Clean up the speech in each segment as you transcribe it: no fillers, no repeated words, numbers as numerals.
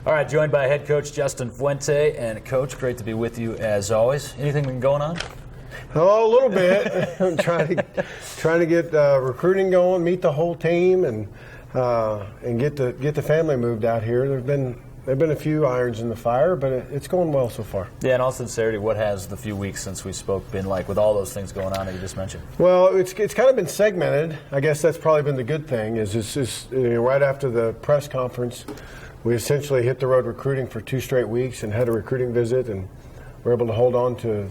All right, joined by head coach Justin Fuente. And Coach, great to be with you as always. Anything going on? Oh, a little bit. I'm trying to get recruiting going, meet the whole team, and get the family moved out here. There've been a few irons in the fire, but it's going well so far. Yeah, in all sincerity, what has the few weeks since we spoke been like with all those things going on that you just mentioned? Well, it's kind of been segmented. I guess that's probably been the good thing. Is right after the press conference, we essentially hit the road recruiting for 2 straight weeks and had a recruiting visit, and were able to hold on to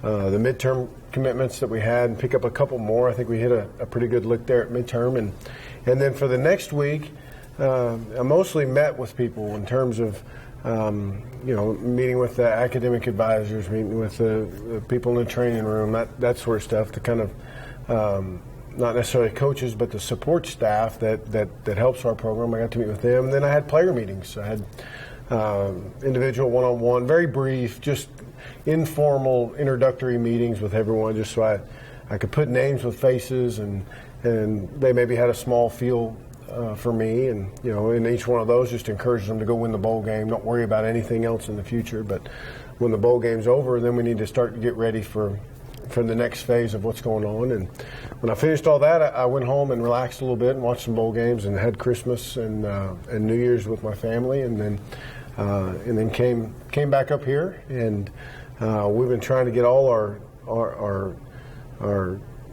the midterm commitments that we had and pick up a couple more. I think we hit a pretty good lick there at midterm, and then for the next week, I mostly met with people in terms of meeting with the academic advisors, meeting with the people in the training room, that sort of stuff, to kind of not necessarily coaches, but the support staff that helps our program. I got to meet with them, and then I had player meetings. I had individual one-on-one, very brief, just informal introductory meetings with everyone, just so I could put names with faces, and they maybe had a small feel for me, and in each one of those, just encourage them to go win the bowl game. Don't worry about anything else in the future, but when the bowl game's over, then we need to start to get ready for the next phase of what's going on. And when I finished all that, I went home and relaxed a little bit and watched some bowl games and had Christmas and New Year's with my family, and then came back up here, and we've been trying to get all our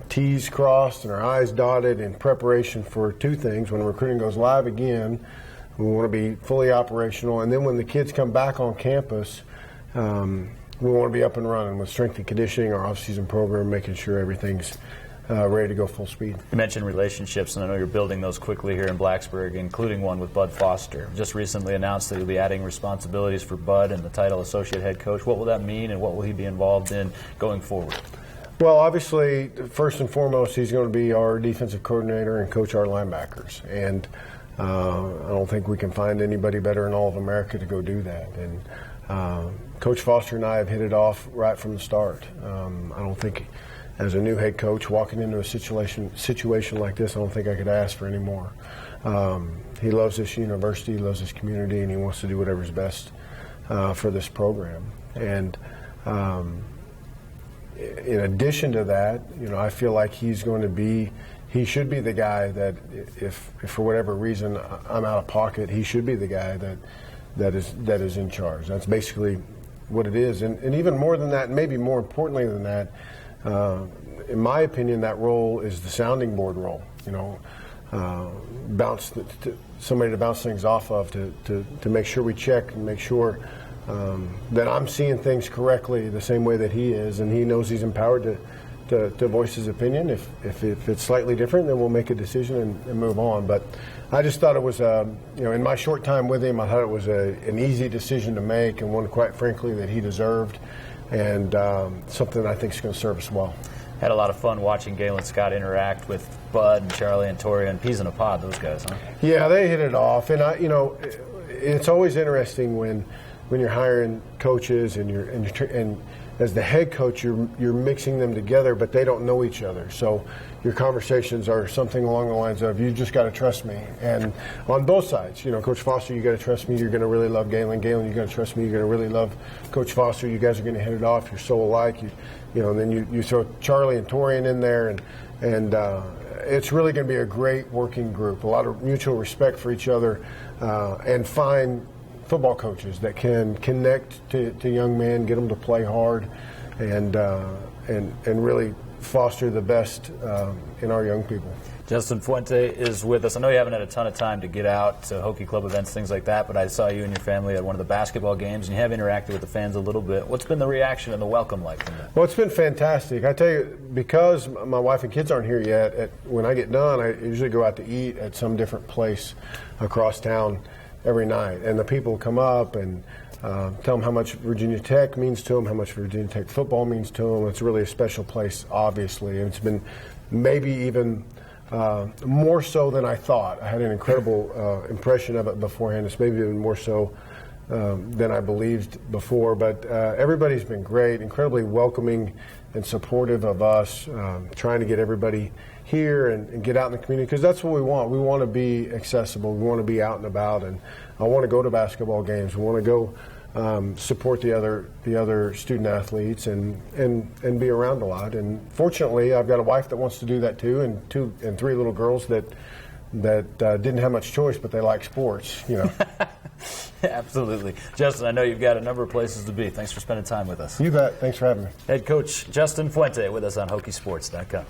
T's crossed and our I's dotted in preparation for 2 things. When recruiting goes live again, we want to be fully operational, and then when the kids come back on campus, we want to be up and running with strength and conditioning, our off-season program, making sure everything's ready to go full speed. You mentioned relationships, and I know you're building those quickly here in Blacksburg, including one with Bud Foster. Just recently announced that you'll be adding responsibilities for Bud and the title associate head coach. What will that mean, and what will he be involved in going forward? Well, obviously, first and foremost, he's going to be our defensive coordinator and coach our linebackers. And I don't think we can find anybody better in all of America to go do that. And Coach Foster and I have hit it off right from the start. I don't think, as a new head coach, walking into a situation like this, I don't think I could ask for any more. He loves this university, he loves this community, and he wants to do whatever's best for this program. And in addition to that, I feel like he should be the guy that if for whatever reason I'm out of pocket, he should be the guy that is in charge. That's basically what it is. And even more than that, maybe more importantly than that, in my opinion, that role is the sounding board role. Somebody to bounce things off of, to make sure we check and make sure that I'm seeing things correctly the same way that he is, and he knows he's empowered to voice his opinion. If it's slightly different, then we'll make a decision and move on. But I just thought it was, in my short time with him, I thought it was an easy decision to make, and one, quite frankly, that he deserved, and something that I think is going to serve us well. Had a lot of fun watching Galen Scott interact with Bud and Charlie and Tori and Peas in a Pod, those guys, huh? Yeah, they hit it off, and it's always interesting when you're hiring coaches and as the head coach, you're mixing them together, but they don't know each other. So your conversations are something along the lines of, you just got to trust me. And on both sides, Coach Foster, you got to trust me. You're going to really love Galen. Galen, you got to trust me. You're going to really love Coach Foster. You guys are going to hit it off. You're so alike. And then you throw Charlie and Torian in there, and it's really going to be a great working group. A lot of mutual respect for each other, and fine football coaches that can connect to young men, get them to play hard, and really foster the best in our young people. Justin Fuente is with us. I know you haven't had a ton of time to get out to Hokie Club events, things like that, but I saw you and your family at one of the basketball games, and you have interacted with the fans a little bit. What's been the reaction and the welcome like from them? Well, it's been fantastic. I tell you, because my wife and kids aren't here yet, when I get done, I usually go out to eat at some different place across town every night, and the people come up and tell them how much Virginia Tech means to them, how much Virginia Tech football means to them. It's really a special place, obviously, and it's been maybe even more so than I thought. I had an incredible impression of it beforehand. It's maybe even more so than I believed before, but everybody's been great, incredibly welcoming and supportive of us, trying to get everybody here and get out in the community, because that's what we want. We want to be accessible. We want to be out and about, and I want to go to basketball games. We want to go support the other student athletes and be around a lot. And fortunately, I've got a wife that wants to do that too, and 2 and 3 little girls that didn't have much choice, but they like sports. Absolutely. Justin, I know you've got a number of places to be. Thanks for spending time with us. You bet. Thanks for having me. Head Coach Justin Fuente with us on HokieSports.com.